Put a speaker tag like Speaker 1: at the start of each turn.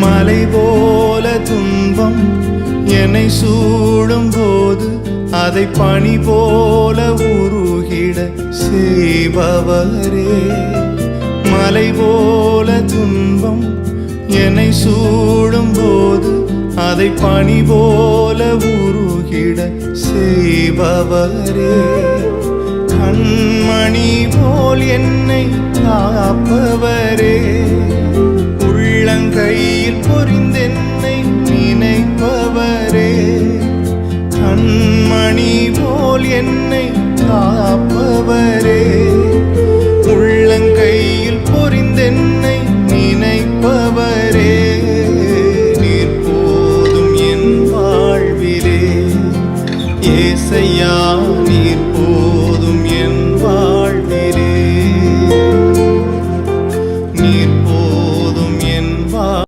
Speaker 1: மலை போல துன்பம் என்னை சூடும் போது அதை பனி போல உருகிட செய்பவரே. மலை போல துன்பம் என்னை சூடும் போது அதை பனி போல உருகிட செய்பவரே. கண்மணி போல் என்னை காப்பவரே. உள்ளங்கையில் பொறிந்தென்னை நினைப்பவரே. கண்மணி போல் என்னை காப்பவரே.